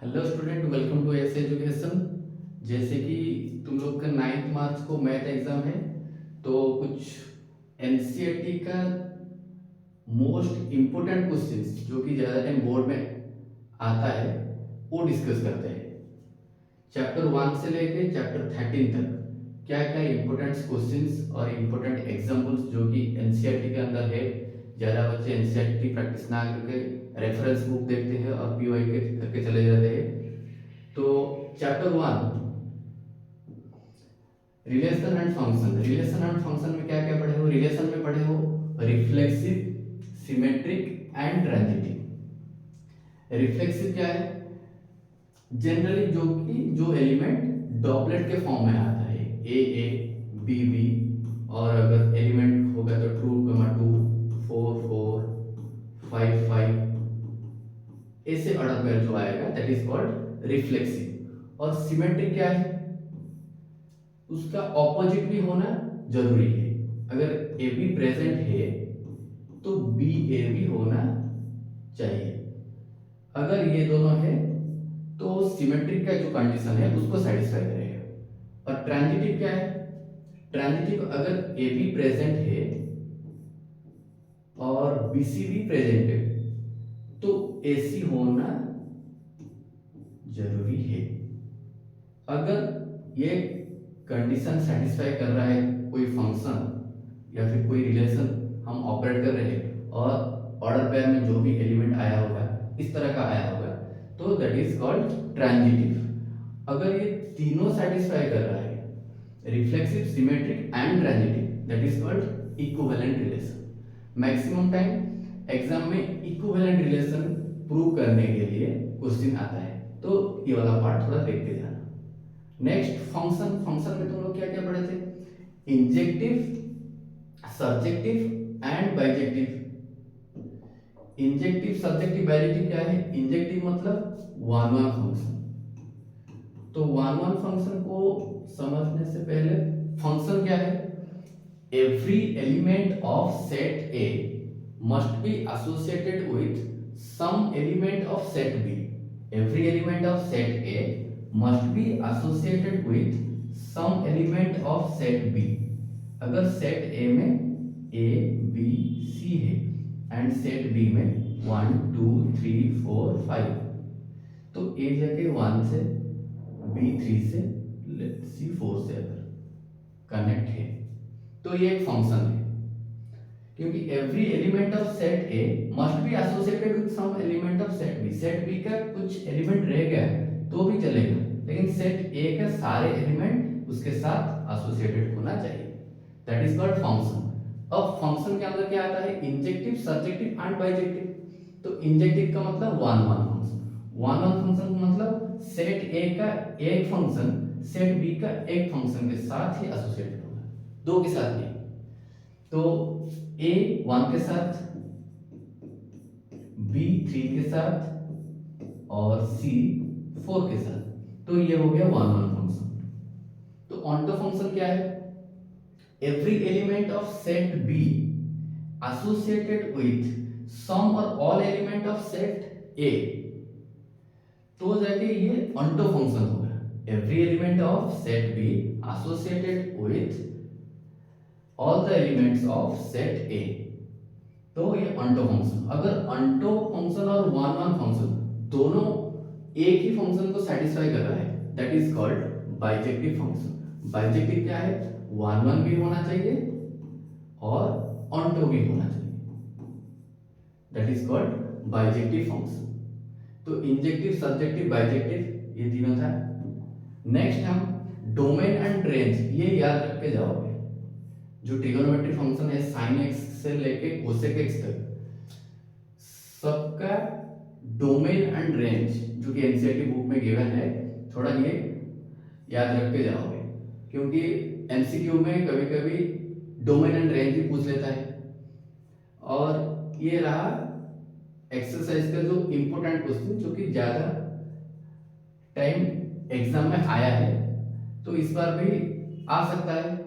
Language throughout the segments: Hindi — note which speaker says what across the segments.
Speaker 1: Hello student, welcome to S education. जैसे कि तुम लोग का 9 मार्च को मैथ एग्जाम है, तो कुछ एनसीईआरटी का मोस्ट इम्पोर्टेंट क्वेश्चंस जो कि ज़्यादा टाइम बोर्ड में आता है वो डिस्कस करते हैं। चैप्टर 1 से लेके चैप्टर 13 तक क्या क्या इम्पोर्टेंट क्वेश्चंस और इम्पोर्टेंट एग्जाम्पल्स जो कि एनसीईआरटी के अंदर है। ज़्यादा बच्चे एनसीईआरटी प्रैक्टिस ना करके रेफरेंस बुक देखते हैं और पीवाई के करके चले जाते हैं। तो chapter 1 relation and function. Relation and function में क्या क्या पढ़े हो? रिलेशन में पढ़े हो reflexive, symmetric and transitive. Reflexive क्या है? जनरली जो एलिमेंट डॉपलेट के फॉर्म में आता है, ए बी बी, और अगर एलिमेंट होगा तो 2, 2, 4, 4, 5, 5, ऐसे ऑर्डर में जो आएगा दैट इज कॉल्ड रिफ्लेक्सिव। और सिमेट्रिक क्या है? उसका ऑपोजिट भी होना जरूरी है। अगर ए बी प्रेजेंट है तो बी ए भी होना चाहिए। अगर ये दोनों है तो सिमेट्रिक का जो कंडीशन है उसको सेटिस्फाई करेगा। और ट्रांजिटिव क्या है? ट्रांजिटिव अगर ए बी प्रेजेंट है और बी सी भी प्रेजेंट है तो ए सी होना जरूरी है। अगर ये कंडीशन सेटिस्फाई कर रहा है कोई फंक्शन या फिर कोई रिलेशन हम ऑपरेट कर रहे हैं और ऑर्डर पेयर में जो भी एलिमेंट आया होगा इस तरह का आया होगा तो दैट इज कॉल्ड ट्रांजिटिव। अगर ये तीनों सेटिस्फाई कर रहा है, reflexive, symmetric and transitive, that is called equivalent relation. Maximum time exam में इक्विवेलेंट रिलेशन प्रूव करने के लिए क्वेश्चन आता है, तो ये वाला पार्ट थोड़ा देख के जाना। Next function. फंक्शन में तुम लोग क्या क्या पढ़े थे? Injective, subjective and bijective. Injective, subjective, bijective क्या है? इंजेक्टिव मतलब वन वन फंक्शन। तो वन वन फंक्शन को समझने से पहले फंक्शन क्या है? Every element of set A must be associated with some element of set B. Every element of set A must be associated with some element of set B। अगर सेट A में A, B, C है एंड सेट B में 1, 2, 3, 4, 5, तो A जाके 1 से, B 3 से, C 4 से अगर कनेक्ट है तो ये एक फंक्शन है। क्योंकि every element of set A must be associated with some element of set B। Set B का कुछ एलिमेंट रह गया तो भी चलेगा, लेकिन सेट ए का सारे एलिमेंट उसके साथ एसोसिएटेड होना चाहिए। That is called function. अब फंक्शन के अंदर क्या आता है? Injective, subjective and bijective. तो इंजेक्टिव का मतलब one one function. One one function का मतलब सेट ए का एक फंक्शन सेट बी का एक फंक्शन के साथ ही एसोसिएटेड होगा, दो के साथ नहीं। तो ए 1 के साथ, बी 3 के साथ और सी 4 के साथ, तो ये हो गया वन वन फंक्शन। तो ऑन्टो फंक्शन क्या है? Every element of set B associated with some और all element of set A, तो जाके ये ऑन्टो फंक्शन होगा। Every element of set B associated with all the elements of set A, तो ये ऑन्टो फंक्शन। अगर ऑन्टो फंक्शन और वन वन फंक्शन दोनों एक ही फंक्शन को सेटिस्फाई कर रहा है that is called bijective function. Bijective क्या है? वन वन भी होना चाहिए और ऑन्टो भी होना चाहिए, that is called bijective function. तो इंजेक्टिव, सब्जेक्टिव, बाइजेक्टिव ये तीनों था। नेक्स्ट हम डोमेन एंड रेंज, ये याद रख के जाओगे। जो ट्रिगोनोमेट्री फंक्शन है साइन एक्स से लेके कोसेक एक्स तक, सबका डोमेन एंड रेंज जो कि एनसीईआरटी बुक में गिवन है, थोड़ा ये याद रख के जाओगे, क्योंकि एमसीक्यू में कभी कभी डोमेन एंड रेंज भी पूछ लेता है। और ये रहा एक्सरसाइज का जो इंपॉर्टेंट क्वेश्चन जो कि ज्यादा टाइम एग्जाम में आया है, तो इस बार भी आ सकता है।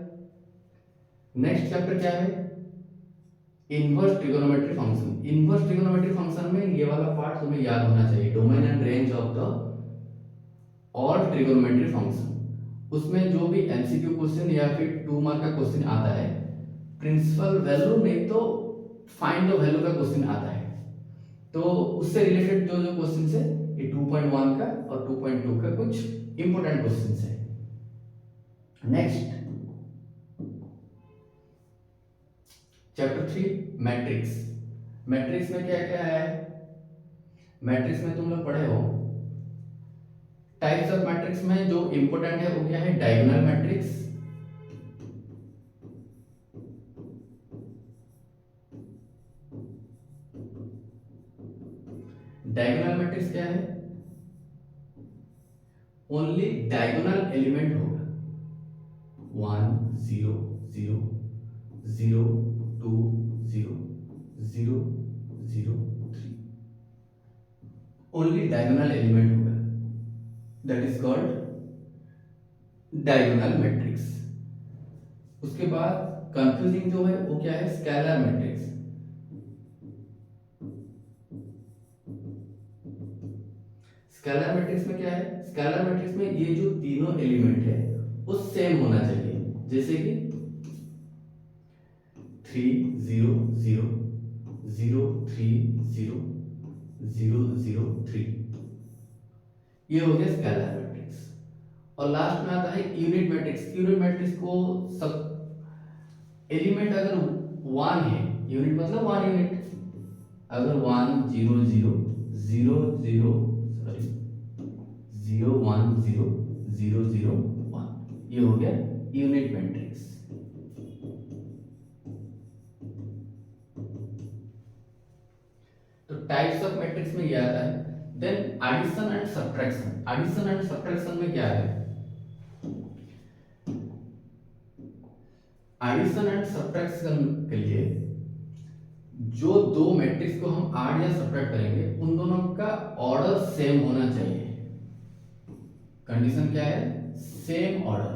Speaker 1: नेक्स्ट चैप्टर क्या है? Inverse trigonometry function. Inverse trigonometry function में ये वाला पार्ट तुम्हें याद होना चाहिए, domain and range of the और ट्रिगोनोमेट्री फंक्शन, उसमें जो भी एमसीक्यू क्वेश्चन या फिर 2 मार्क का क्वेश्चन आता है, प्रिंसिपल वैल्यू नहीं तो फाइंड द वैल्यू का क्वेश्चन आता है, तो उससे रिलेटेड जो जो क्वेश्चन है ये 2.1 का और 2.2 का कुछ इंपॉर्टेंट क्वेश्चन है। Next chapter 3 matrix. मैट्रिक्स में क्या क्या है? मैट्रिक्स में तुम लोग पढ़े हो टाइप्स ऑफ मैट्रिक्स में जो इंपॉर्टेंट है वो क्या है? डायगोनल मैट्रिक्स, डायगोनल मैट्रिक्स क्या है? ओनली डायगोनल एलिमेंट होगा, 1 0 0 0 2 0 0 0 3, ओनली डायगोनल एलिमेंट होगा, that is called diagonal matrix. उसके बाद कंफ्यूजिंग जो है वो क्या है? Scalar matrix. स्केलर मैट्रिक्स में क्या है? स्केलर मैट्रिक्स में ये जो तीनों एलिमेंट है वो सेम होना चाहिए, जैसे कि 3 0 0 0 3 0 0 0 3, ये हो गया स्केलर मैट्रिक्स। और लास्ट में आता है यूनिट मैट्रिक्स। यूनिट मैट्रिक्स को सब एलिमेंट अगर 1 है, यूनिट मतलब 1 यूनिट, अगर 1 0 0 0 0 सॉरी 0 1 0 0 0 1, ये हो गया यूनिट मैट्रिक्स। तो टाइप्स ऑफ मैट्रिक्स में ये आता है। Then addition and subtraction. Addition and subtraction में क्या है? एडिशन एंड सब्ट्रैक्शन के लिए जो दो मैट्रिक्स को हम ऐड या सब्ट्रैक्ट करेंगे उन दोनों का ऑर्डर सेम होना चाहिए। कंडीशन क्या है? सेम ऑर्डर,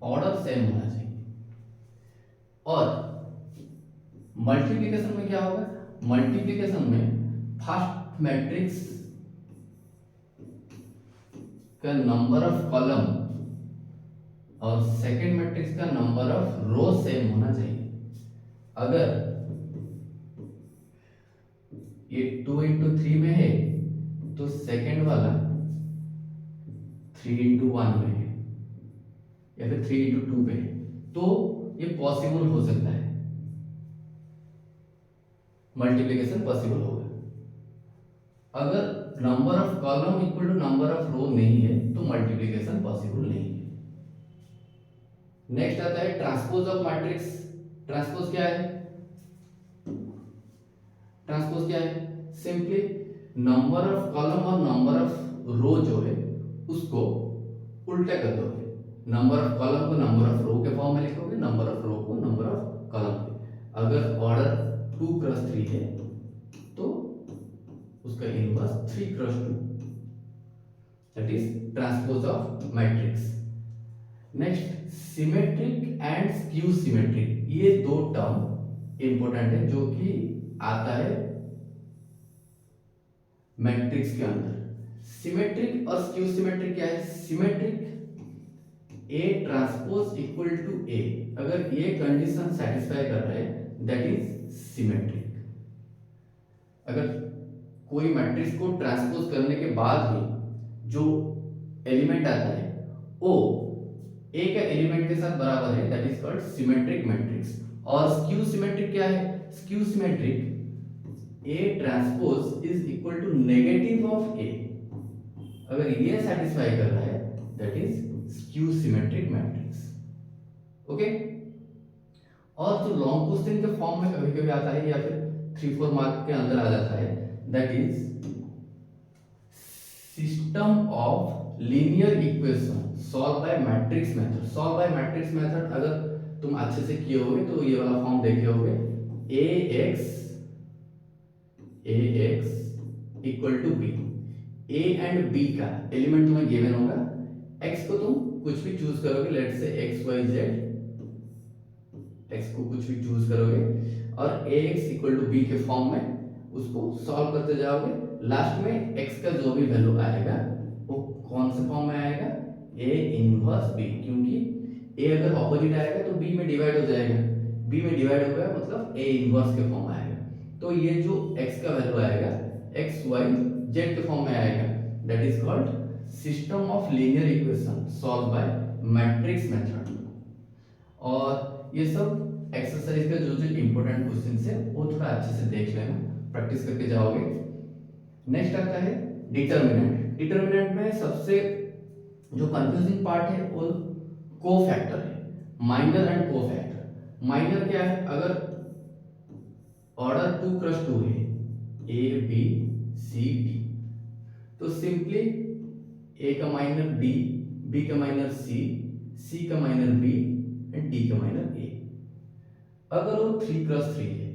Speaker 1: ऑर्डर सेम होना चाहिए। और मल्टीप्लिकेशन में क्या होगा? मल्टीप्लिकेशन में फर्स्ट मैट्रिक्स का नंबर ऑफ कॉलम और सेकंड मैट्रिक्स का नंबर ऑफ रो सेम होना चाहिए। अगर ये 2 into 3 में है तो सेकंड वाला 3 into 1 में है या फिर 3 into 2 में है, तो ये पॉसिबल हो सकता है, मल्टीप्लिकेशन पॉसिबल होगा। अगर number of column equal to number of row नहीं है तो मल्टीप्लिकेशन पॉसिबल नहीं है। नेक्स्ट आता है ट्रांसपोज ऑफ मैट्रिक्स। ट्रांसपोज क्या है? ट्रांसपोज क्या है? सिंपली नंबर ऑफ कॉलम और नंबर ऑफ रो जो है उसको उल्टा कर दोगे। नंबर ऑफ कॉलम को नंबर ऑफ रो के फॉर्म में लिखोगे, नंबर ऑफ रो को नंबर ऑफ कॉलम पे। अगर ऑर्डर 2 क्रॉस 3 है तो उसका inverse 3 cross 2, that is transpose of matrix. Next symmetric and skew symmetric, ये दो टर्म इंपॉर्टेंट है जो कि आता है मैट्रिक्स के अंदर। सिमेट्रिक और स्क्यू सिमेट्रिक क्या है? Symmetric A transpose equal to A, अगर ये कंडीशन सेटिस्फाई कर रहा है दैट इज सिमेट्रिक। अगर कोई मैट्रिक्स को ट्रांसपोज करने के बाद भी जो एलिमेंट आता है वो A के एलिमेंट के साथ बराबर है, that is called symmetric matrix. और स्क्यू सिमेट्रिक क्या है? Skew symmetric A transpose is equal to negative of A, अगर ये सेटिस्फाई कर रहा है that is skew symmetric matrix. Okay. और जो लॉन्ग क्वेश्चन के फॉर्म में कभी कभी आता है या फिर 3-4 मार्क के अंदर आ जाता है, that is system of linear equation solve by matrix method. Solve by matrix method अगर तुम अच्छे से किए होगे तो ये वाला फॉर्म देखे होगे, ax equal to B. A and B का एलिमेंट तुम्हें गिवन होगा, x को तुम कुछ भी चूज करोगे, let's say x y z, x को कुछ भी चूज करोगे और ax इक्वल टू b के फॉर्म में उसको सॉल्व करते जाओगे। लास्ट में x का जो भी वैल्यू आएगा वो कौन से फॉर्म में आएगा, ए इनवर्स बी, क्योंकि ए अगर ऑपोजिट आएगा तो बी में डिवाइड हो जाएगा, बी में डिवाइड हो गया मतलब ए इनवर्स के फॉर्म में आएगा। तो ये जो x का वैल्यू आएगा x y z के फॉर्म में आएगा, that is called system of linear equation solve by matrix method. और ये सब एक्सरसाइज का जो जो इंपॉर्टेंट क्वेश्चन है वो थोड़ा अच्छे से देख लेना, प्रैक्टिस करके जाओगे। नेक्स्ट आता है डिटरमिनेंट। डिटरमिनेंट में सबसे जो कंफ्यूजिंग पार्ट है वो कोफैक्टर है, माइनर एंड कोफैक्टर। माइनर क्या है, अगर ऑर्डर 2 × 2 है ए बी सी डी, तो सिंपली ए का माइनर बी, बी का माइनर सी, सी का माइनर बी एंड डी का माइनर ए। अगर वो 3 × 3 है,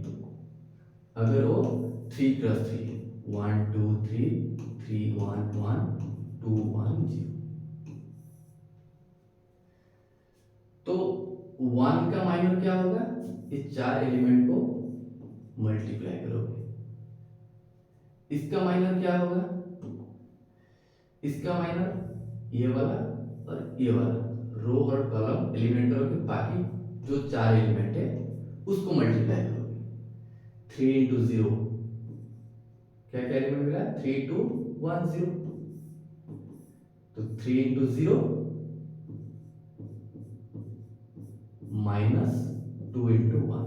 Speaker 1: अगर वो 3 × 3 है 1 2 3 3 1 1 2 1 0, तो 1 का माइनर क्या होगा, इस 4 एलिमेंट को मल्टीप्लाई करोगे। इसका माइनर क्या होगा, इसका माइनर ये वाला और ये वाला, रो और कॉलम एलिमिनेट करोगे, बाकी जो 4 एलिमेंट है उसको मल्टीप्लाई करोगे। 3 × 0 क्या क्या एलिमेंट मिला, 3 2 1 0, तो 3 × 0 -2 × 1,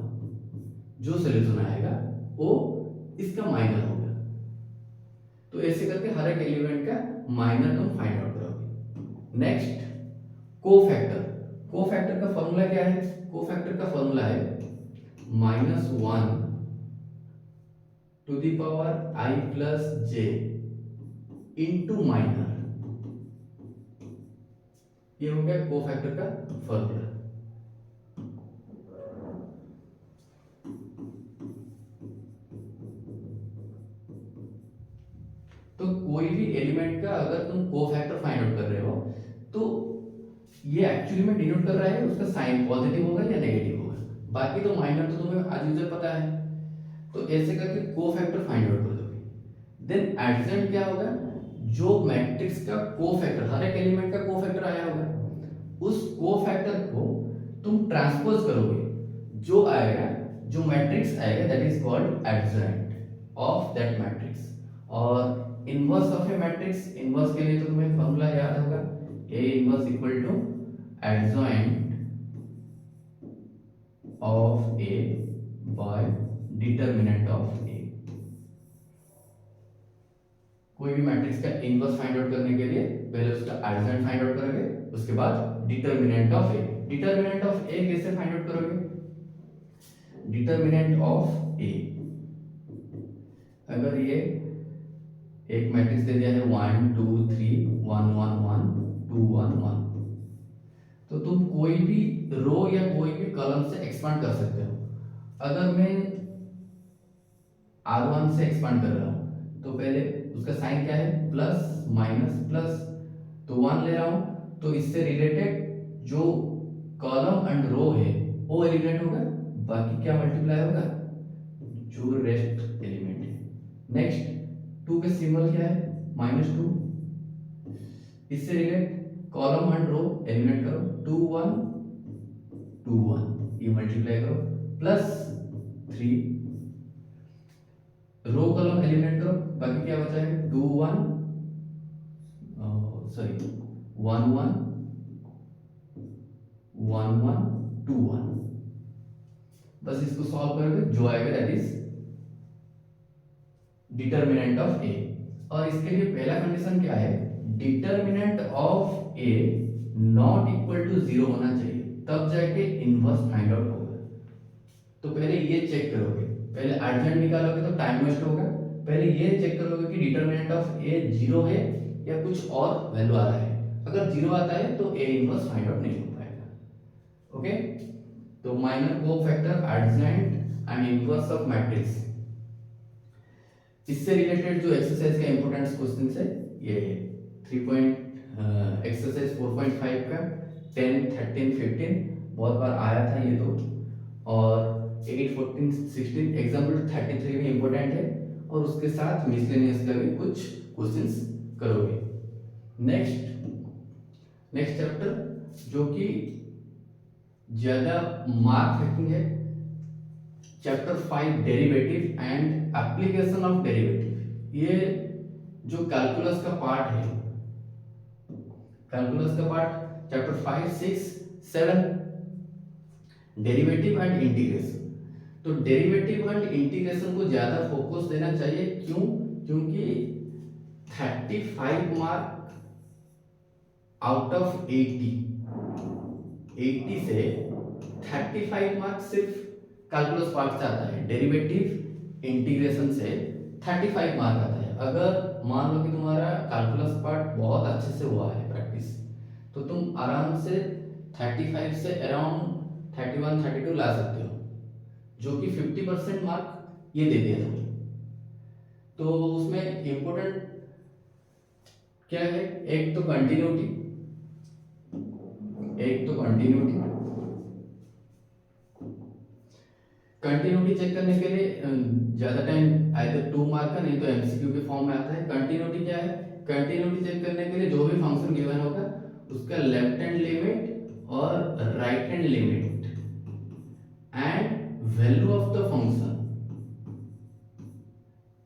Speaker 1: जो सोल्यूशन आएगा वो इसका माइनर होगा। तो ऐसे करके हर एक एलिमेंट का माइनर तुम फाइंड आउट करोगे। Next cofactor. कोफैक्टर का फॉर्मूला क्या है, कोफैक्टर का फॉर्मूला है -1 to the power i + j into minor. ये हो गया कोफैक्टर का फॉर्मूला। तो कोई भी एलिमेंट का अगर तुम कोफैक्टर फाइंड आउट कर रहे हो तो ये एक्चुअली में डिनोट कर रहा है उसका साइन पॉजिटिव होगा या नेगेटिव होगा, बाकी तो माइनर तो तुम्हें आज यूजर पता है। तो ऐसे करके कोफैक्टर फाइंड आउट कर दोगे। देन एडजेंट क्या होगा, जो मैट्रिक्स का कोफैक्टर, हर एक एलिमेंट का कोफैक्टर आया होगा, उस कोफैक्टर को तुम ट्रांसपोज करोगे, जो आएगा, जो मैट्रिक्स आएगा that is called adjoint of that matrix. और inverse of a matrix, inverse के लिए तो तुम्हें फॉर्मूला याद होगा, A inverse equal to adjoint of A by determinant of A. कोई भी मैट्रिक्स का इनवर्स फाइंड आउट करने के लिए पहले उसका एडजॉइंट फाइंड आउट करोगे, उसके बाद determinant of A. Determinant of A कैसे फाइंड आउट करोगे, डिटरमिनेंट ऑफ ए, अगर ये एक मैट्रिक्स दे दिया है 1 2 3 1 1 1 2 1 1, तो तुम कोई भी रो या कोई भी कॉलम से एक्सपांड कर सकते हो। अगर मैं R1 से एक्सपांड कर रहा हूं तो पहले उसका साइन क्या है, प्लस माइनस प्लस, तो 1 ले रहा हूं तो इससे रिलेटेड जो कॉलम एंड रो है वो एलिमिनेट होगा, बाकी क्या मल्टीप्लाई होगा, जो रेस्ट एलिमेंट है। नेक्स्ट 2 का सिंबल क्या है, -2, इससे relate column and row eliminate करो, 2 1 2 1, ये मल्टीप्लाई करो, प्लस 3, रो कॉलम एलिमिनेट करो, बाकी क्या बचा है, 2 1 1 1 1 1 2 1। बस इसको सॉल्व करोगे, जो आएगा that is determinant of A. और इसके लिए पहला कंडीशन क्या है, determinant of A not equal to 0 होना चाहिए, तब जाके इनवर्स फाइंड आउट होगा। तो पहले ये चेक करोगे, पहले एडजेंट निकालोगे तो टाइम वेस्ट होगा, पहले ये चेक करोगे कि डिटरमिनेंट ऑफ ए 0 है या कुछ और वैल्यू आ रहा है। अगर 0 आता है तो ए इनवर्स फाइंड आउट नहीं हो पाएगा। ओके, तो minor cofactor, adjoint and inverse of matrix, इससे रिलेटेड जो एक्सरसाइज का इंपॉर्टेंट क्वेश्चन है ये 3 एक्सरसाइज 4.5 का 10 13 15 बहुत बार आया था ये तो, और 8 14 16 एग्जाम्पल 33 भी इंपॉर्टेंट है, और उसके साथ मिसलेनियस का भी कुछ क्वेश्चंस करोगे। नेक्स्ट चैप्टर जो कि ज्यादा मार्क फेंकिंग है, chapter 5 derivative and application of derivative. ये जो कैलकुलस का पार्ट है, कैलकुलस का part chapter 5, 6, 7 derivative and integration. तो डेरिवेटिव एंड इंटीग्रेशन को ज्यादा फोकस देना चाहिए। क्यों? क्योंकि 35 मार्क आउट ऑफ 80 से 35 मार्क सिर्फ कैलकुलस पार्ट से आता है, डेरिवेटिव इंटीग्रेशन से 35 मार्क आता है। अगर मान लो कि तुम्हारा कैलकुलस पार्ट बहुत अच्छे से हुआ है प्रैक्टिस, तो तुम आराम से 35 से अराउंड 31, 32 ला सकते हो, जो कि 50% मार्क ये दे दिया तुम्हें। तो उसमें इंपॉर्टेंट क्या है? एक तो कंटिन्यूटी चेक करने के लिए ज्यादा टाइम आइदर 2 मार्क का, नहीं तो एमसीक्यू के फॉर्म में आता है। कंटिन्यूटी क्या है? कंटिन्यूटी चेक करने के लिए जो भी फंक्शन गिवन होगा उसका लेफ्ट हैंड लिमिट और right hand limit and value of the function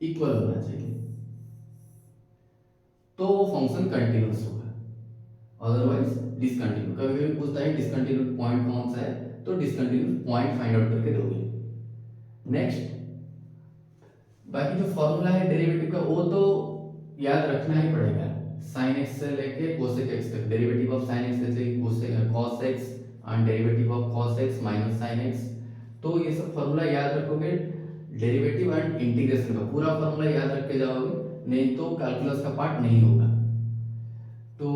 Speaker 1: equal होना चाहिए, तो वो फंक्शन कंटिन्यूअस होगा। Otherwise discontinue. कभी कभी पूछता है डिसकंटिन्यू पॉइंट कौन सा है, तो डिसकंटिन्यू पॉइंट फाइंड आउट करके दोगे। नेक्स्ट, बाकी जो फॉर्मूला है डेरिवेटिव का वो तो याद रखना ही पड़ेगा। sin x से लेके cosec x तक, डेरिवेटिव ऑफ sin x से cosec cos x and derivative of cos x minus sin x। तो ये सब फॉर्मूला याद रखोगे, डेरिवेटिव एंड इंटीग्रेशन का पूरा फॉर्मूला याद रख के जाओगे, नहीं तो कैलकुलस का पार्ट नहीं होगा। तो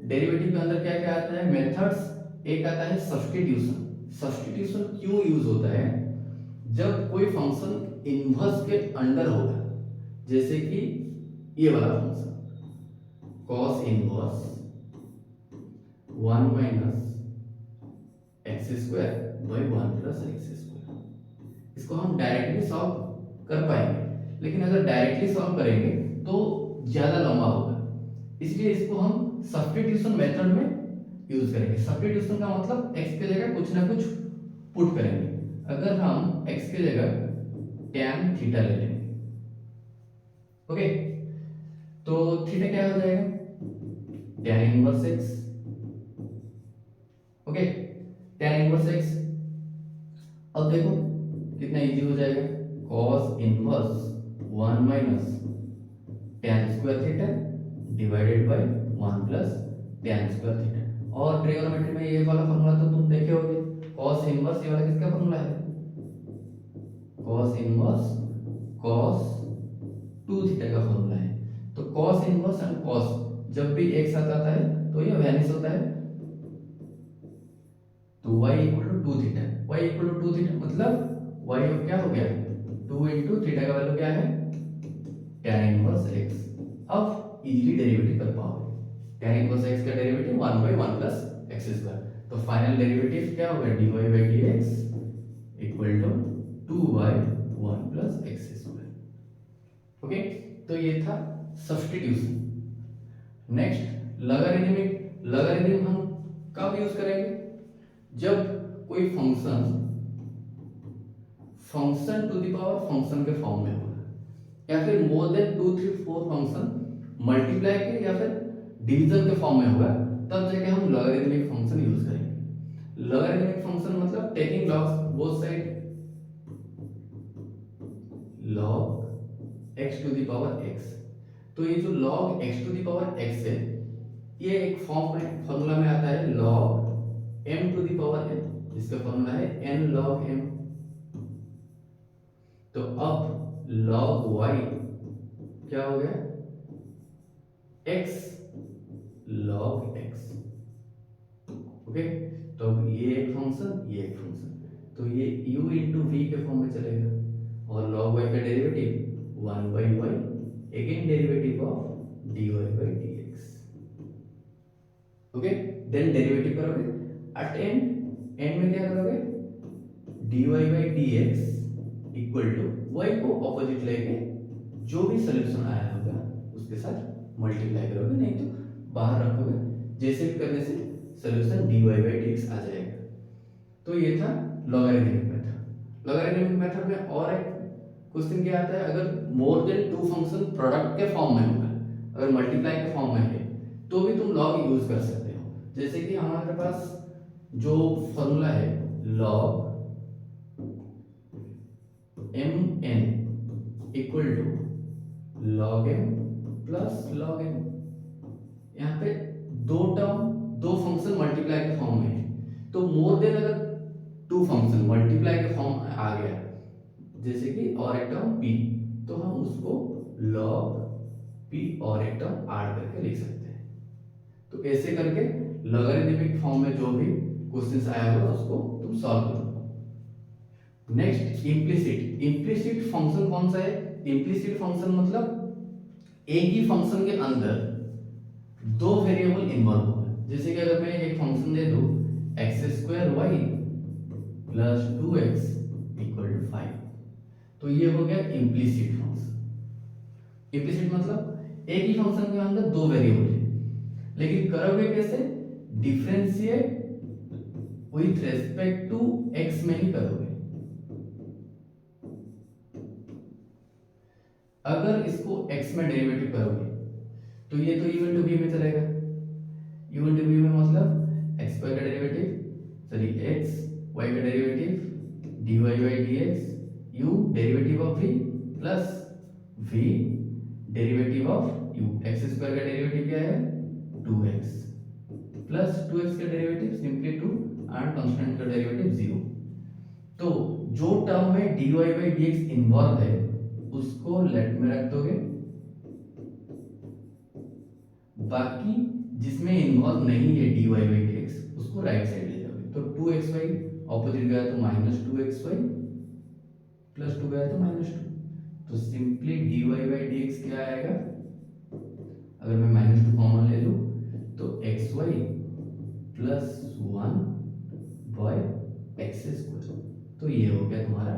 Speaker 1: डेरिवेटिव के अंदर क्या क्या आता है? मेथड्स। एक आता है सब्स्टिट्यूशन। सब्स्टिट्यूशन क्यों यूज होता है? जब कोई फंक्शन इनवर्स के अंडर होगा, जैसे कि ये वाला function cos inverse 1 minus x square by 1 plus x square, इसको हम डायरेक्टली सॉल्व कर पाएंगे, लेकिन अगर डायरेक्टली सॉल्व करेंगे तो ज्यादा लंबा होगा, इसलिए इसको हम सब्स्टिट्यूशन मेथड में यूज करेंगे। सब्स्टिट्यूशन का मतलब x के जगह कुछ ना कुछ पुट करेंगे। अगर हम x की जगह tan थीटा ले लेंगे, ओके, तो थीटा क्या हो जाएगा? tan inverse x, okay, tan inverse x। अब देखो कितना इजी हो जाएगा, cos inverse 1 minus tan square theta divided by 1 plus tan square theta. और ट्रिगोनोमेट्री में ये वाला फॉर्मूला तो तुम देखे होगे, cos इनवर्स, ये वाला किसका फॉर्मूला है? cos इनवर्स cos 2 थीटा का फॉर्मूला है। तो cos इनवर्स एंड cos जब भी एक साथ आता है तो ये वैनिश होता है, तो y equal to 2 theta, y equal to 2 theta मतलब y क्या हो गया? 2 इंटू थीटा का वैल्यू क्या है? tan inverse x। अब इजीली डेरिवेटिव कर पाओगे। tan इनवर्स x का derivative 1 by 1 plus x square, तो फाइनल डेरिवेटिव क्या होगा? dy by dx equal to 2 by 1 plus x square. Okay, तो ये था सब्स्टिट्यूशन। Next, logarithmic. लॉगरिथम हम कब यूज करेंगे? जब कोई function to the power function के फॉर्म में होगा, या फिर मोर देन 2, 3, 4 फंक्शन मल्टीप्लाई के या फिर डिवीजन के फॉर्म में होगा, तब जाके हम लॉगरिथमिक फंक्शन यूज करेंगे। लॉगरिथमिक फंक्शन मतलब taking logs both side, log x to the power x। तो ये जो log x to the power x है, ये एक फॉर्मूला में आता है log m to the power n, इसका फॉर्मूला है n log m। तो अब log y क्या हो गया? x log x, okay. तो अब ये एक फंक्शन, ये एक फंक्शन, तो ये u इंटू v के फॉर्म में चलेगा, और log y का derivative 1 by y, again derivative of dy by dx, okay. Then derivative करोगे, एट एंड में क्या करोगे? dy by dx equal to y को ऑपोजिट लेके जो भी सॉल्यूशन आया होगा उसके साथ मल्टीप्लाई करोगे, नहीं तो बाहर रखोगे, जैसे भी करने से सोल्यूशन dy बाई dx आ जाएगा। तो ये था लॉगरिथमिक मेथड। लॉगरिथमिक मेथड में और एक क्वेश्चन क्या आता है, अगर more than two function product के फॉर्म में होगा, अगर मल्टीप्लाई के फॉर्म में है तो भी तुम लॉग यूज कर सकते हो। जैसे कि हमारे पास जो फॉर्मूला है log mn equal to log m plus log n। यहाँ पे दो टर्म दो फंक्शन मल्टीप्लाई के फॉर्म में है, तो मोर देन अगर टू फंक्शन मल्टीप्लाई के फॉर्म आ गया, जैसे कि और एक टर्म p, तो हम उसको log p और एक टर्म ऐड करके लिख सकते हैं। तो ऐसे करके लॉगरिथमिक फॉर्म में जो भी क्वेश्चंस आया होगा उसको तुम सॉल्व करो। Next implicit. इम्प्लिसिट फंक्शन कौन सा है? इम्प्लिसिट फंक्शन मतलब एक ही फंक्शन के अंदर दो वेरिएबल इन्वॉल्व होगा। जैसे कि अगर मैं एक फंक्शन दे दूं x² y plus 2x equal to 5, तो ये हो गया इम्प्लिसिट फंक्शन। इम्प्लिसिट मतलब एक ही फंक्शन के अंदर दो वेरिएबल है, लेकिन करोगे कैसे? Differentiate with respect to x में ही करोगे। अगर इसको x में डेरिवेटिव करोगे तो ये तो इवन टू b में चलेगा। इवन टू b में मतलब x का डेरिवेटिव सॉरी x y का derivative dy by dx u derivative of v plus v derivative of u। x square का डेरिवेटिव क्या है? 2x प्लस 2x का डेरिवेटिव सिंपली 2 एंड कांस्टेंट का डेरिवेटिव 0। तो जो टर्म में dy बाई dx इन्वॉल्व है उसको लेफ्ट में रख दोगे, बाकी जिसमें इन्वॉल्व नहीं है dy बाई dx उसको राइट साइड ले जाओगे। तो 2xy ऑपोजिट गया तो -2xy प्लस 2 गया तो -2, तो सिंपली dy बाई dx क्या आएगा? अगर मैं -2 कॉमन ले लूं तो xy प्लस 1 बाय x²। तो ये हो गया तुम्हारा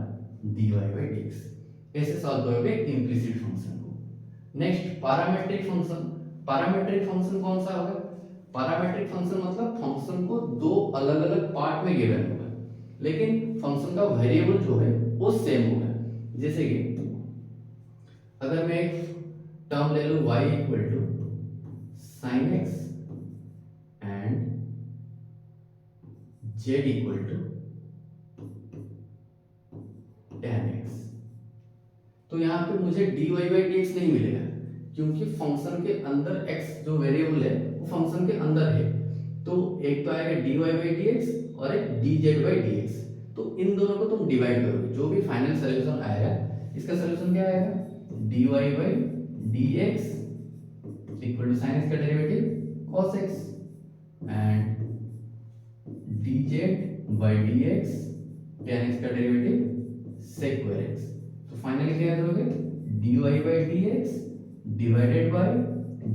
Speaker 1: dy बाई dx। ऐसे सॉल्व करोगे इम्प्लिसिट फंक्शन को। Next parametric function. Parametric function कौन सा होगा? पैरामीट्रिक फंक्शन मतलब फंक्शन को दो अलग अलग पार्ट में गिवन होगा, लेकिन फंक्शन का वेरिएबल जो है वो सेम होगा। जैसे कि अगर मैं एक टर्म ले लूं y equal to sin x and z equal to tan x, तो यहाँ पे मुझे dy बाई dx नहीं मिलेगा क्योंकि फंक्शन के अंदर x जो वेरिएबल है वो फंक्शन के अंदर है। तो एक तो आएगा dy बाई dx और एक dz बाई dx। तो इन दोनों को तुम डिवाइड करोगे, जो भी फाइनल सॉल्यूशन आएगा इसका सॉल्यूशन क्या आएगा? dy by dx equal to sin x का derivative cos x and dz by dx tan x का डेरिवेटिव sec x। तो फाइनली क्या करोगे? dy by dx divided by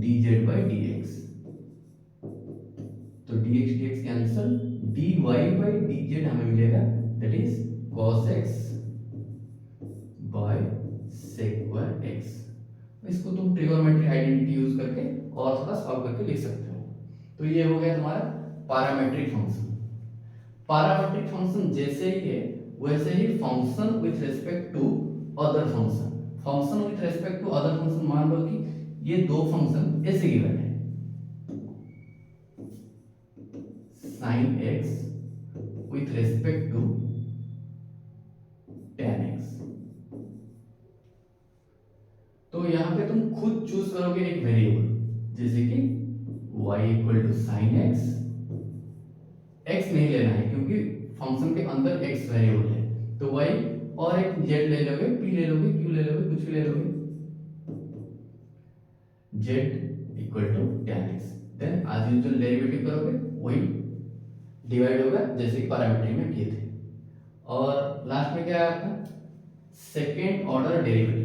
Speaker 1: dz by dx। तो dx dx cancel, dy by dz हमें मिलेगा that is cos x by sec x। इसको तुम ट्रिगोनोमेट्रिक आइडेंटिटी यूज करके और थोड़ा सॉल्व करके लिख सकते हो। तो ये हो गया तुम्हारा पैरामीट्रिक फंक्शन। पैरामीट्रिक फंक्शन जैसे ही है वैसे ही function with respect to other function. Function with respect to other function मान लो कि ये दो फंक्शन ऐसे गिवन है, sin x with respect to tan x। तो यहां पे तुम खुद चूज करोगे एक वेरिएबल, जैसे कि y equal to sine x। x नहीं लेना है क्योंकि फंक्शन के अंदर x वेरिएबल है, तो y और एक z ले लोगे, p ले लोगे, q ले लोगे, कुछ भी ले लोगे। z equal to tan x, then as usual derivative करोगे वही डिवाइड होगा जैसे कि पैरामीट्रिक में किए थे। और लास्ट में क्या है आपका? Second order derivative.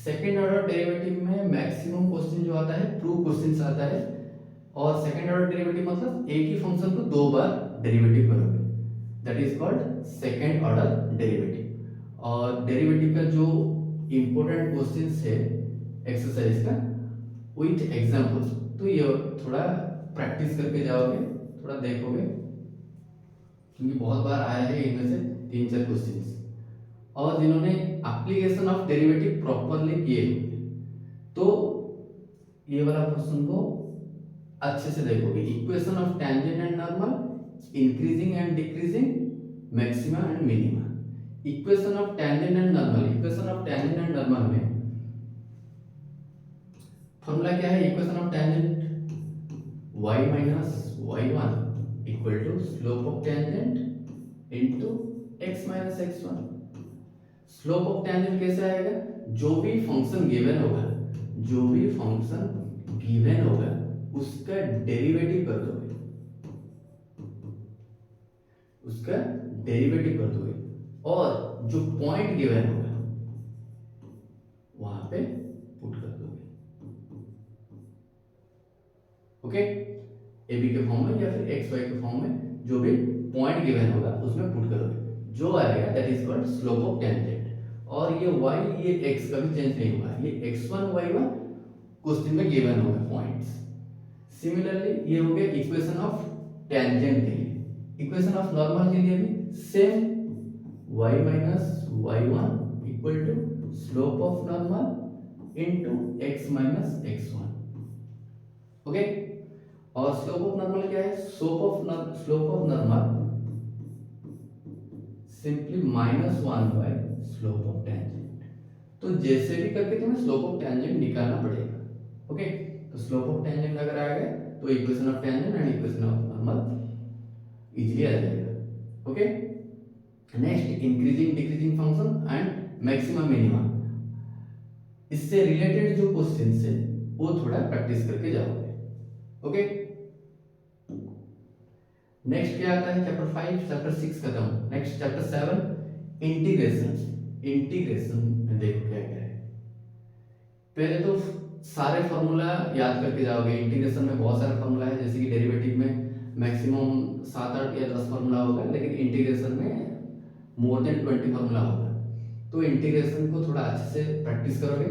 Speaker 1: Second order derivative में मैक्सिमम क्वेश्चन जो आता है प्रूफ क्वेश्चन आता है। और सेकेंड ऑर्डर डेरिवेटिव मतलब एक ही फंक्शन को दो बार डेरिवेटिव करोगे, that is called second order derivative. और डेरिवेटिव का जो इंपॉर्टेंट क्वेश्चन है एक्सरसाइज का विथ एग्जांपल्स तो ये थोड़ा प्रैक्टिस करके जाओगे, थोड़ा देखोगे, क्योंकि बहुत बार आया है इनमें से 3-4 क्वेश्चंस। और जिन्होंने एप्लीकेशन ऑफ डेरिवेटिव प्रॉपरली किए तो ये वाला क्वेश्चन को अच्छे से देखोगे। Equation of tangent and normal, increasing and decreasing, maxima and minima. Equation of tangent and normal, equation of tangent and normal में फॉर्मूला क्या है? Equation of tangent y minus y1 equal to slope of tangent into x minus x1। Slope of tangent कैसे आएगा? जो भी फंक्शन गिवन होगा, जो भी फंक्शन गिवन होगा उसका डेरिवेटिव कर दोगे, उसका डेरिवेटिव कर दोगे, और जो पॉइंट गिवन होगा वहां पे पुट कर दोगे। ओके, ए बी के फॉर्म में या फिर एक्स वाई के फॉर्म में जो भी पॉइंट गिवन होगा उसमें पुट करोगे, जो आएगा that is called slope of tangent. और ये y, ये x कभी चेंज नहीं होगा, ये x1 y1 क्वेश्चन में गिवन होगा पॉइंट्स। सिमिलरली ये हो गया इक्वेशन ऑफ टेंजेंट के लिए। इक्वेशन ऑफ नॉर्मल के लिए भी same, y minus y1 equal to slope of normal into x minus x1। Okay, और स्लोप ऑफ नॉर्मल क्या है? Slope of normal simply -1 by slope of tangent. तो जैसे भी करके तुम्हें स्लोप ऑफ टेंजेंट निकालना पड़ेगा। ओके, तो स्लोप ऑफ टेंजेंट अगर आ गया तो equation of tangent and equation of normal easily आ जाएगा। Okay, next increasing decreasing function and maximum minimum. इससे रिलेटेड जो क्वेश्चंस है वो थोड़ा प्रैक्टिस करके जाओगे। ओके, नेक्स्ट क्या आता है? चैप्टर 5, चैप्टर 6 खत्म। Next chapter 7 integration. इंटीग्रेशन में देखो क्या क्या है। पहले तो सारे फॉर्मूला याद करके जाओगे। इंटीग्रेशन में बहुत सारे फॉर्मूला है, जैसे कि डेरिवेटिव में मैक्सिमम 7-8 या 10 फॉर्मूला होगा, लेकिन इंटीग्रेशन में मोर देन 20 फॉर्मूला होगा। तो इंटीग्रेशन को थोड़ा अच्छे से प्रैक्टिस करोगे।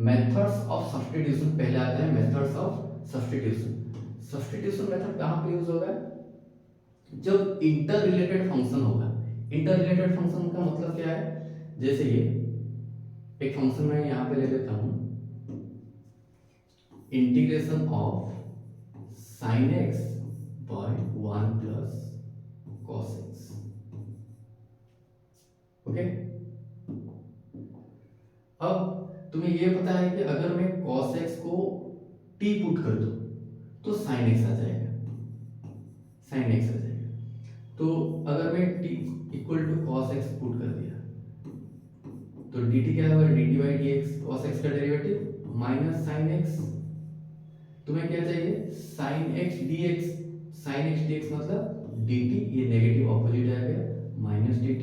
Speaker 1: मेथड्स ऑफ सब्स्टिट्यूशन पहले आता है, methods of substitution. Substitution method कहाँ पे यूज होगा? जब इंटर रिलेटेड फंक्शन होगा। इंटर रिलेटेड फंक्शन का मतलब क्या है? जैसे ये एक फंक्शन मैं यहां पे ले लेता हूं, integration of sin x by 1 plus cos x। Okay, अब तुम्हें ये पता है कि अगर मैं cos x को t पुट कर दूं तो sin x आ जाएगा, sin x आ जाएगा। तो अगर मैं t equal to cos x put कर दिया तो dt क्या होगा? dt by dx, cos x का डेरिवेटिव माइनस sin x। तुम्हें क्या चाहिए? sin x dx। sin x dx मतलब dt, ये नेगेटिव ऑपोजिट आ गया, minus dt,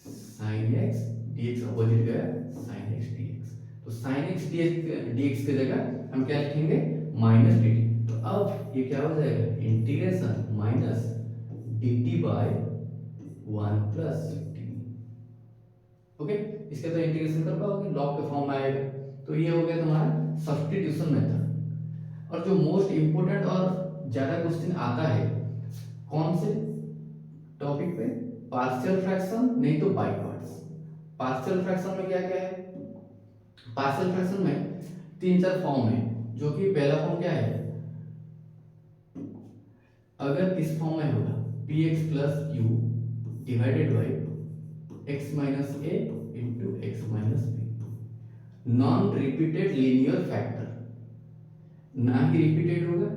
Speaker 1: sin x dx opposite गया, sin x dx। तो sin x dx की जगह हम क्या लिखेंगे? Minus dt। तो अब ये क्या हो जाएगा? Integration minus dt by 1 plus dt। Okay, इसके तो इंटीग्रेशन कर पाओगे, लॉग के फॉर्म में आएगा। तो ये हो गया तुम्हारा सब्स्टिट्यूशन मेथड। और जो मोस्ट इंपोर्टेंट और ज्यादा क्वेश्चन आता है कौन से टॉपिक पे? पार्शियल फ्रैक्शन, नहीं तो बाय पार्ट्स। पार्शियल फ्रैक्शन में क्या क्या है? पार्शियल फ्रैक्शन में 3-4 फॉर्म है, जो कि पहला फॉर्म क्या है? अगर इस फॉर्म में होगा px plus q divided by x minus a into x minus b, non repeated linear factor, ना ही रिपीटेड होगा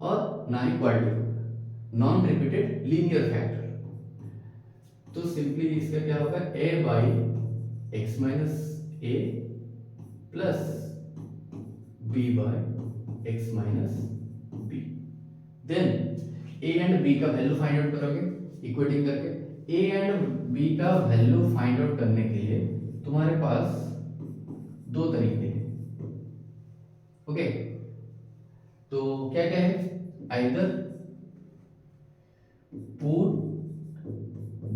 Speaker 1: और ना ही क्वाड्रेटिक होगा, नॉन रिपीटेड लीनियर फैक्टर। तो सिंपली इसका क्या होगा? a by x minus a plus b by x minus b। Then a and b का वैल्यू फाइंड आउट करोगे इक्वेटिंग करके। a एंड b का वैल्यू फाइंड आउट करने के लिए तुम्हारे पास 2 तरीके हैं। ओके, तो क्या क्या है? Either put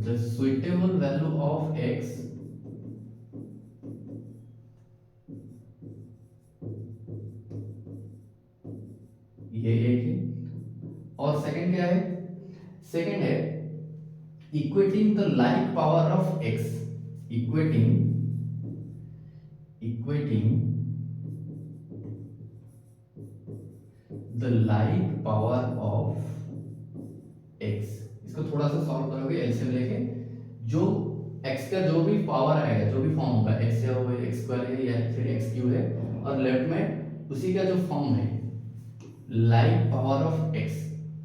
Speaker 1: the suitable value of x ये एक है। और सेकंड क्या है? सेकंड है equating the like power of x, equating the like power of x. इसको थोड़ा सा सॉल्व करोगे एलसीएम लेके, जो x का जो भी पावर आएगा, जो भी फॉर्म होगा, x है वो x स्क्वायर है या फिर x क्यूब है, और लेफ्ट में उसी का जो फॉर्म है लाइक पावर ऑफ x,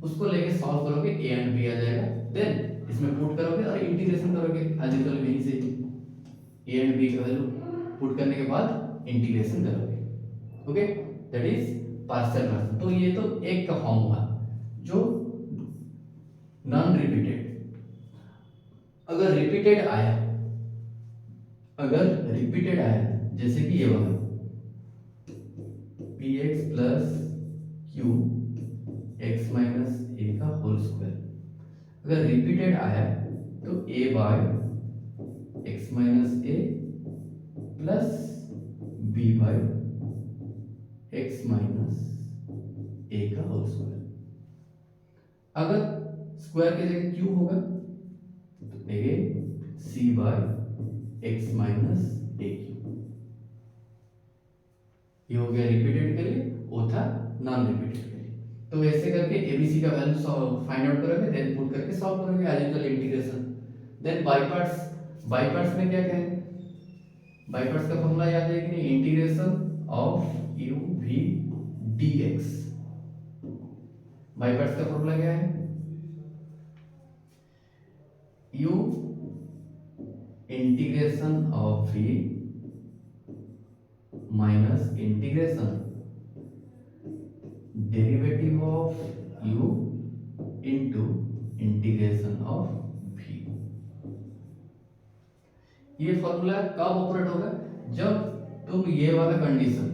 Speaker 1: उसको लेके सॉल्व करोगे a एंड b आ जाएगा। देन इसमें पुट करोगे और इंटीग्रेशन करोगे एज यूजुअल यहीं से a एंड b का वैल्यू पुट करने के बाद इंटीग्रेशन करोगे। Okay, that is partial fraction. तो ये तो एक का फॉर्म हुआ जो नॉन रिपीटेड। अगर रिपीटेड आया जैसे कि ये वाला px plus Q X minus A का होल स्क्वायर, अगर रिपीटेड आया तो a by X minus A plus b by X minus A का होल स्क्वायर। अगर स्क्वायर की जगह क्यूब होगा तो again c by X minus A cube. ये हो गया रिपीटेड के लिए, वो था नॉन रिपीटेड के लिए। तो ऐसे करके एबीसी का वैल्यू फाइंड आउट करोगे, देन पुट करके सॉल्व करोगे as usual integration. Then by parts में क्या है? बाय पार्ट्स का फॉर्मूला याद है कि नहीं? Integration of u v dx. By parts का फॉर्मूला क्या है? u integration of v minus integration derivative of u into integration of v। ये फॉर्मूला कब ऑपरेट होगा? जब तुम ये वाला कंडीशन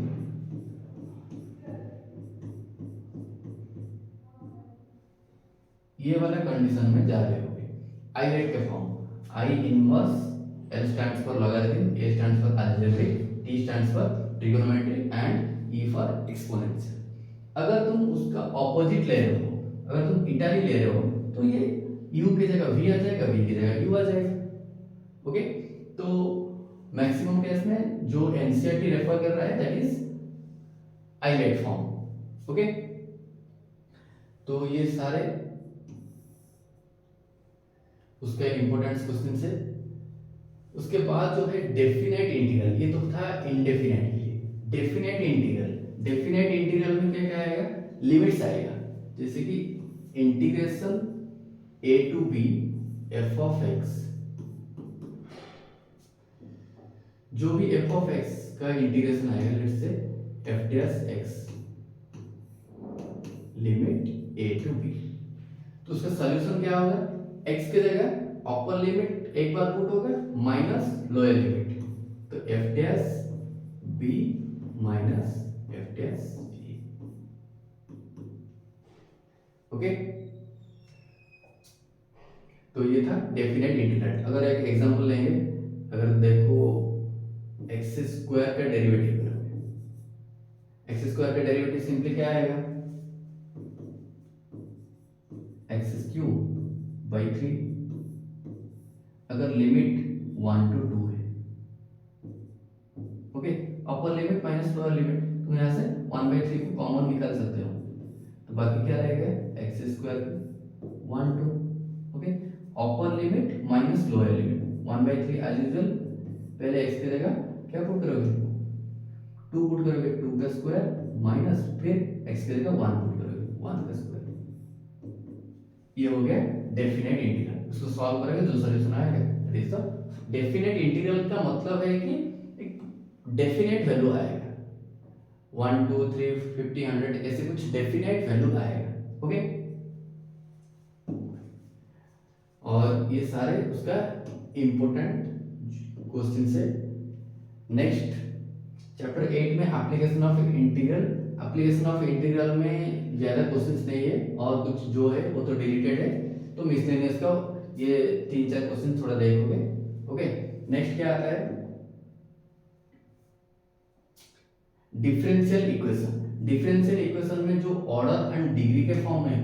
Speaker 1: में जा रहे होगे। आई रेट के form, I inverse, L stands for logarithm, A stands for algebraic, T stands for trigonometry and E for exponential. अगर तुम उसका ऑपोजिट ले रहे हो, अगर तुम इटाली ले रहे हो तो ये u की जगह v आ जाएगा, v की जगह u आ जाएगा। ओके, तो मैक्सिमम केस में जो एनसीईआरटी रेफर कर रहा है that is eyelet form. Okay, तो ये सारे उसका इंपॉर्टेंट क्वेश्चन है। उसके बाद जो है डेफिनेट इंटीग्रल, ये तो था इंडेफिनेट के लिए। डेफिनेट इंटीग्रल में क्या क्या आएगा? लिमिट्स आएगा, जैसे कि integration a to b f of x, जो भी f ऑफ x का इंटीग्रेशन आएगा, let's say f dash x limit a to b, तो उसका सॉल्यूशन क्या होगा? x की जगह अपर लिमिट एक बार पुट होगा माइनस लोअर लिमिट, तो f dash b minus f dash a। Okay, तो ये था डेफिनेट इंटीग्रल। अगर एक एग्जांपल लेंगे, अगर देखो एक्स स्क्वायर का डेरिवेटिव करोगे, एक्स स्क्वायर का डेरिवेटिव सिंपली क्या आएगा? एक्स क्यूब बाई 3, अगर लिमिट 1 to 2 है। Okay, upper limit minus lower limit, तुम यहाँ से 1/3 को कॉमन निकाल सकते हो, तो बाकी क्या रहेगा? X square 1 2। Okay, upper limit minus lower limit 1/3 as usual. पहले एक्स की जगह क्या पुट करोगे? 2 पुट करोगे, 2 का स्क्वायर माइनस फिर एक्स की जगह 1 पुट करोगे, 1 का स्क्वायर। ये हो गया डेफिनेट इंटीग्रल। इसको सॉल्व करोगे जो सॉल्यूशन आएगा that is the definite integral. का मतलब है कि एक डेफिनेट वैल्यू आएगा, 1 2 3 50 100 ऐसे कुछ डेफिनेट वैल्यू आएगा। ओके, और ये सारे उसका इंपॉर्टेंट क्वेश्चन है। नेक्स्ट चैप्टर 8 में application of integral. Application of integral में ज्यादा क्वेश्चंस नहीं है, और कुछ जो है वो तो डिलीटेड है, तो मिसलेनियस का ये 3-4 क्वेश्चन थोड़ा देखोगे। ओके, नेक्स्ट क्या आता है? Differential equation. डिफरेंशियल इक्वेशन में जो ऑर्डर एंड डिग्री के फॉर्म में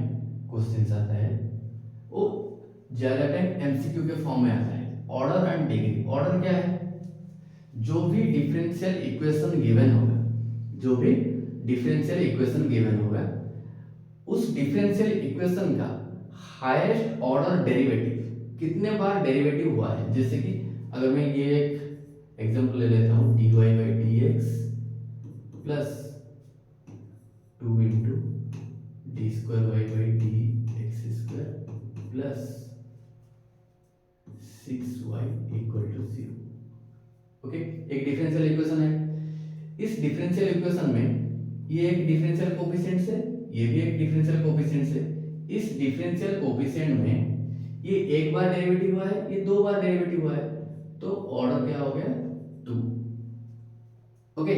Speaker 1: क्वेश्चंस आता है वो ज्यादा टाइम एमसीक्यू के फॉर्म में आता है। ऑर्डर एंड डिग्री, ऑर्डर क्या है, जो भी डिफरेंशियल इक्वेशन गिवन होगा, जो भी डिफरेंशियल इक्वेशन गिवन होगा, उस डिफरेंशियल इक्वेशन का हाईएस्ट ऑर्डर डेरिवेटिव कितने बार डेरिवेटिव हुआ है। जैसे कि अगर मैं ये एक एग्जांपल ले लेता हूं, dy by dx plus 2 into d square y by d x square plus 6y equal to 0। Okay, एक डिफरेंशियल इक्वेशन है। इस डिफरेंशियल इक्वेशन में ये एक डिफरेंशियल कोफिशिएंट है, ये भी एक डिफरेंशियल कोफिशिएंट है। इस डिफरेंशियल कोफिशिएंट में ये एक बार डेरिवेटिव हुआ है, ये दो बार डेरिवेटिव हुआ है, तो ऑर्डर क्या हो गया 2। ओके,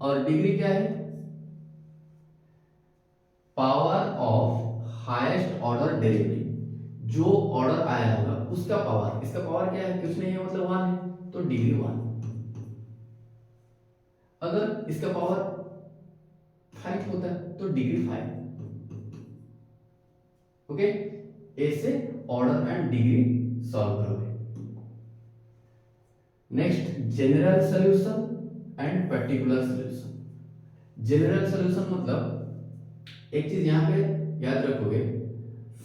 Speaker 1: और डिग्री क्या है, power of highest order derivative, जो ऑर्डर आया होगा उसका पावर। इसका पावर क्या है, कुछ नहीं है, मतलब 1 है, तो डिग्री 1। अगर इसका पावर 5 होता है तो डिग्री 5। ओके, ऐसे ऑर्डर एंड डिग्री सॉल्व करोगे। Next, general solution and particular solution. General solution मतलब एक चीज यहां पे याद रखोगे,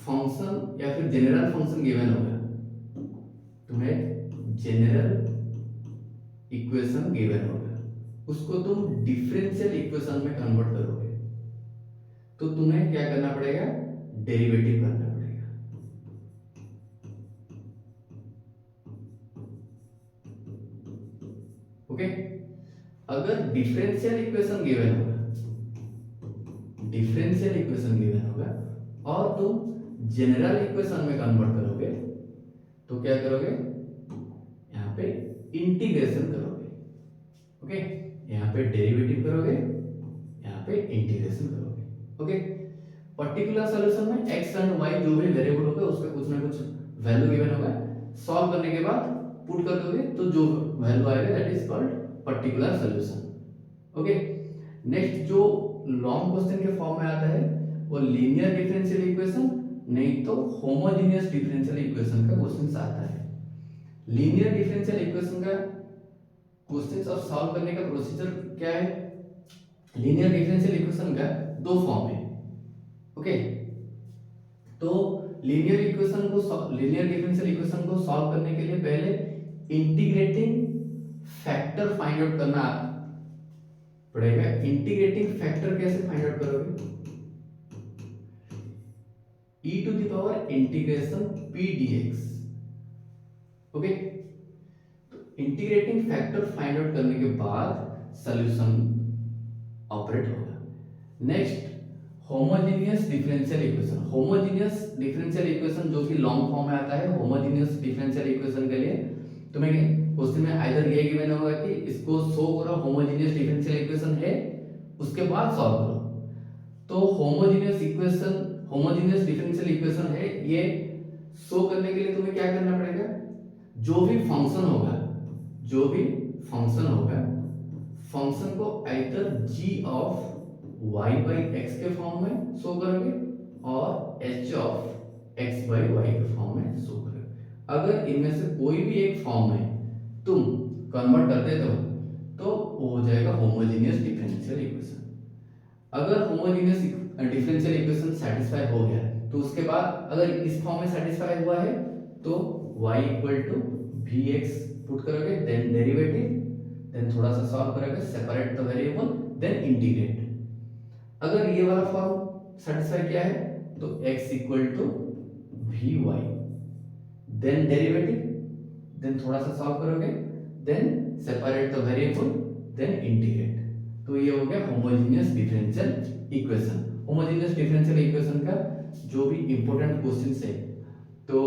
Speaker 1: फंक्शन या फिर जनरल फंक्शन गिवन होगा, तुम्हें जनरल इक्वेशन गिवन होगा, उसको तुम डिफरेंशियल इक्वेशन में कन्वर्ट करोगे, तो तुम्हें क्या करना पड़ेगा, डेरिवेटिव करना पड़ेगा। ओके, अगर डिफरेंशियल इक्वेशन गिवन होगा, डिफरेंशियल इक्वेशन गिवन होगा और तुम जनरल इक्वेशन में कन्वर्ट करोगे, तो क्या करोगे, यहां पे इंटीग्रेशन करोगे। ओके, यहां पे डेरिवेटिव करोगे, यहां पे इंटीग्रेशन करोगे। ओके, पर्टिकुलर सॉल्यूशन में x एंड y जो भी वेरिएबल होगा उसका कुछ ना कुछ वैल्यू गिवन होगा, सॉल्व करने के बाद पुट कर दोगे तो जो वैल्यू आएगा that is called particular solution. Okay, next जो लॉन्ग क्वेश्चन के फॉर्म में आता है वो लीनियर डिफरेंशियल इक्वेशन, नहीं तो होमोजेनियस डिफरेंशियल इक्वेशन का क्वेश्चन आता है। लीनियर डिफरेंशियल इक्वेशन का क्वेश्चंस और सॉल्व करने का प्रोसीजर क्या है, लीनियर डिफरेंशियल इक्वेशन का दो फॉर्म है। ओके, तो लीनियर डिफरेंशियल इक्वेशन को सॉल्व करने के लिए पहले इंटीग्रेटिंग फैक्टर फाइंड आउट करना पड़ेगा। इंटीग्रेटिंग फैक्टर कैसे फाइंड आउट करोगे, e to the power integration p dx। Okay, तो इंटीग्रेटिंग फैक्टर फाइंड आउट करने के बाद सॉल्यूशन ऑपरेट होगा। Next, homogeneous differential equation. Homogeneous differential equation जो कि लॉन्ग फॉर्म में आता है, होमोजेनियस डिफरेंशियल इक्वेशन के लिए तुम्हें क्वेश्चन में आइदर ये गिवन होगा कि इसको शो करो होमोजेनियस डिफरेंशियल इक्वेशन है, उसके बाद सॉल्व करो। तो होमोजेनियस डिफरेंशियल इक्वेशन है, ये शो करने के लिए तुम्हें क्या करना पड़ेगा, जो भी फंक्शन होगा फंक्शन को either g of y by x के फॉर्म में शो करोगे और h of x by y के फॉर्म में शो करोगे। अगर इनमें से कोई भी एक फॉर्म में तुम कन्वर्ट कर देते हो तो वो हो जाएगा होमोजेनियस डिफरेंशियल इक्वेशन। अगर होमोजेनियस डिफरेंशियल इक्वेशन सेटिस्फाई हो गया तो उसके बाद अगर इस फॉर्म में सेटिस्फाई हुआ है तो y equal to vx put करोगे, देन डेरिवेटिव, देन थोड़ा सा सॉल्व करोगे, separate the variable, then integrate. अगर ये वाला फॉर्म सेटिस्फाई किया है तो x equal to vy, then derivative, then थोड़ा सा सॉल्व करोगे, then separate the variable, then integrate. तो ये हो गया homogeneous differential equation. Homogeneous differential equation का जो भी इंपॉर्टेंट क्वेश्चंस है, तो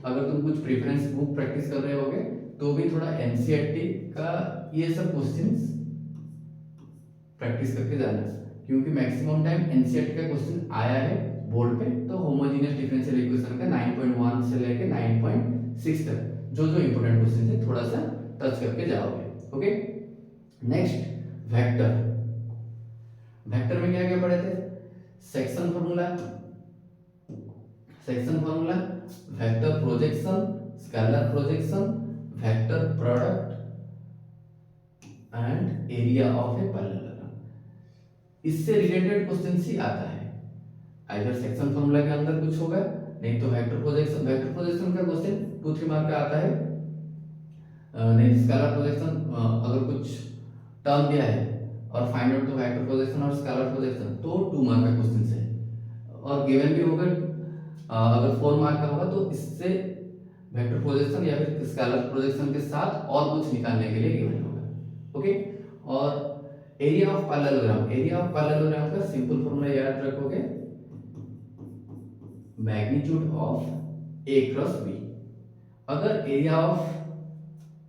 Speaker 1: अगर तुम कुछ प्रेफरेंस बुक प्रैक्टिस कर रहे होगे तो भी थोड़ा एनसीईआरटी का ये सब क्वेश्चंस प्रैक्टिस करके जाना, क्योंकि मैक्सिमम टाइम एनसीईआरटी का क्वेश्चन आया है बोर्ड पे। तो होमोजेनियस डिफरेंशियल इक्वेशन का 9.1 से लेके 9.6 तक जो जो इंपॉर्टेंट क्वेश्चन है थोड़ा सा टच करके जाओगे। Okay, next vector. वेक्टर में क्या क्या पढ़े थे? Section formula, vector projection, scalar projection, vector product and area of a parallelogram. इससे रिलेटेड क्वेश्चन ही आता है, आइदर सेक्शन फॉर्मूला के अंदर कुछ होगा, नहीं तो वेक्टर प्रोजेक्शन का क्वेश्चन 2-3 मार्क का आता है, नहीं स्केलर प्रोजेक्शन अगर कुछ टर्म दिया है और find out the vector projection और स्केलर प्रोजेक्शन तो 2 मार्क का क्वेश्चन है, और गिवन भी होगा अगर 4 मार्क का होगा तो इससे वेक्टर प्रोजेक्शन या फिर स्केलर प्रोजेक्शन के साथ और कुछ निकालने के लिए गिवन होगा। ओके, और एरिया ऑफ पैरेललोग्राम का सिंपल फॉर्मूला याद रखोगे, magnitude of a cross b. अगर एरिया ऑफ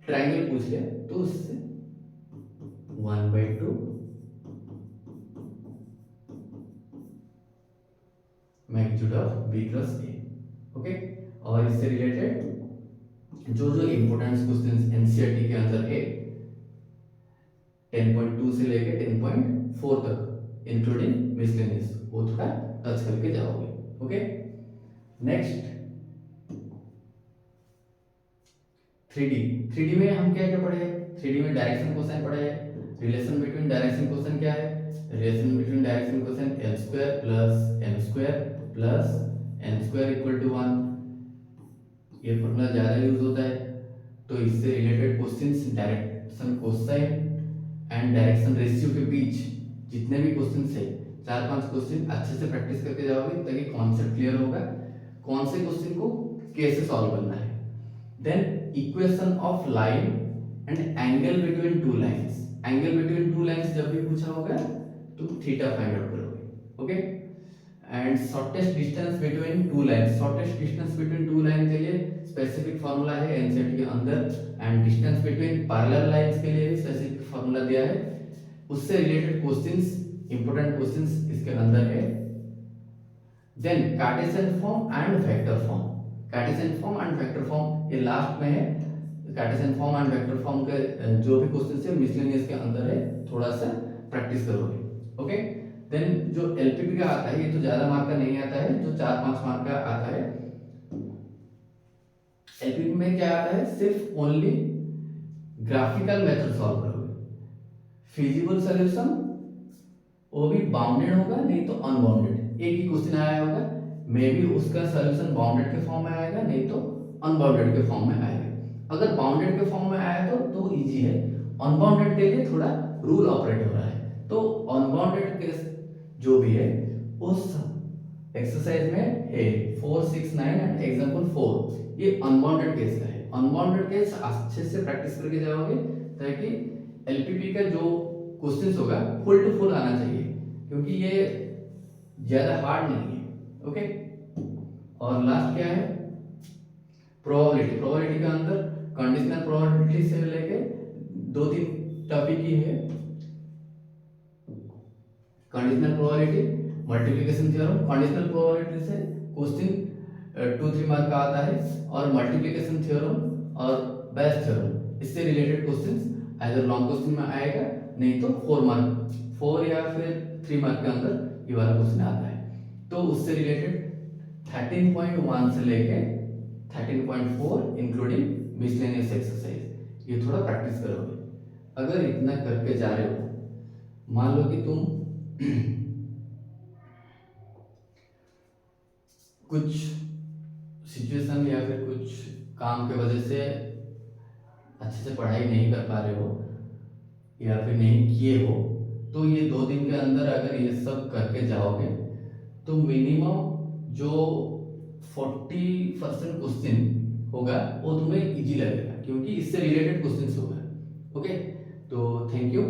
Speaker 1: ट्राइंगल पूछ ले तो उससे 1/2 magnitude of b cross a. Okay, और इससे रिलेटेड जो जो इंपोर्टेंट क्वेश्चंस एनसीईआरटी के अंदर है 10.2 से लेके 10.4 तक इंक्लूडिंग मिसलेनियस, वो थोड़ा टच करके जाओगे। ओके, नेक्स्ट 3D में हम क्या क्या पढ़े हैं? 3D में डायरेक्शन क्वेश्चन पढ़े हैं। रिलेशन बिटवीन डायरेक्शन क्वेश्चन क्या है? Relation between direction question l² + m² = 1। ये फॉर्मूला ज्यादा यूज होता है, तो इससे related questions direction cosine and direction ratio के बीच जितने भी क्वेश्चंस है 4-5 क्वेश्चन अच्छे से प्रैक्टिस करके जाओगे ताकि कॉन्सेप्ट क्लियर होगा कौन से क्वेश्चन को कैसे सॉल्व करना है। Then equation of line and angle between two lines. Angle between two lines जब भी पूछा होगा तो थीटा फाइंड आउट करोगे। Okay, and shortest distance between two lines. Shortest distance between two line के लिए स्पेसिफिक फार्मूला है एनसीईआरटी के अंदर, and distance between parallel lines के लिए भी स्पेसिफिक फार्मूला दिया है। उससे रिलेटेड क्वेश्चंस, इंपॉर्टेंट क्वेश्चंस इसके अंदर है। Then Cartesian form and vector form. Cartesian form and vector form ये लास्ट में है। Cartesian form and vector form के जो भी क्वेश्चंस है मिसलेनियस के अंदर है, थोड़ा सा प्रैक्टिस करोगे। ओके, देन जो एलपीपी का आता है ये तो ज्यादा मार्क का नहीं आता है, जो 4-5 मार्क का आता है। एलपीपी में क्या आता है? सिर्फ ओनली ग्राफिकल मेथड सॉल्व करोगे। फिजिबल सॉल्यूशन वो भी बाउंडेड होगा नहीं तो अनबाउंडेड। एक ही क्वेश्चन आया होगा, मे बी उसका सॉल्यूशन बाउंडेड के फॉर्म में आएगा नहीं तो अनबाउंडेड के फॉर्म में आएगा। अगर बाउंडेड के फॉर्म में आया तो इजी है, अनबाउंडेड के लिए थोड़ा रूल ऑपरेट हो रहा है। तो अनबाउंडेड केस जो भी है उस एक्सरसाइज में है 4, 6, 9 एंड एग्जांपल 4, ये अनबाउंडेड केस का है। अनबाउंडेड केस अच्छे से प्रैक्टिस करके जाओगे ताकि एलपीपी का जो क्वेश्चंस होगा फुल टू फुल आना चाहिए, क्योंकि ये ज्यादा हार्ड नहीं है। ओके, और लास्ट क्या है? प्रोबेबिलिटी। प्रोबेबिलिटी का अंदर कंडीशनल प्रोबेबिलिटी से लेके 2-3 टॉपिक ही है। Conditional probability, multiplication theorem. Conditional probability से क्वेश्चन 2-3 मार्क का आता है, और मल्टीप्लिकेशन थ्योरम और बेस थ्योरम इससे related questions either long question में आएगा नहीं तो 4 या फिर 3 मार्क के अंदर ये वाला क्वेश्चन आता है। तो उससे रिलेटेड 13.1 से लेके 13.4 इंक्लूडिंग मिसलेनियस एक्सरसाइज ये थोड़ा प्रैक्टिस करोगे। अगर इतना करके जा रहे हो, मान लो कि तुम कुछ सिचुएशन या फिर कुछ काम के वजह से अच्छे से पढ़ाई नहीं कर पा रहे हो या फिर नहीं किए हो, तो ये 2 दिन के अंदर अगर ये सब करके जाओगे तो मिनिमम जो 40% क्वेश्चन होगा वो तुम्हें इजी लगेगा, क्योंकि इससे रिलेटेड क्वेश्चंस होगा। ओके, तो थैंक यू।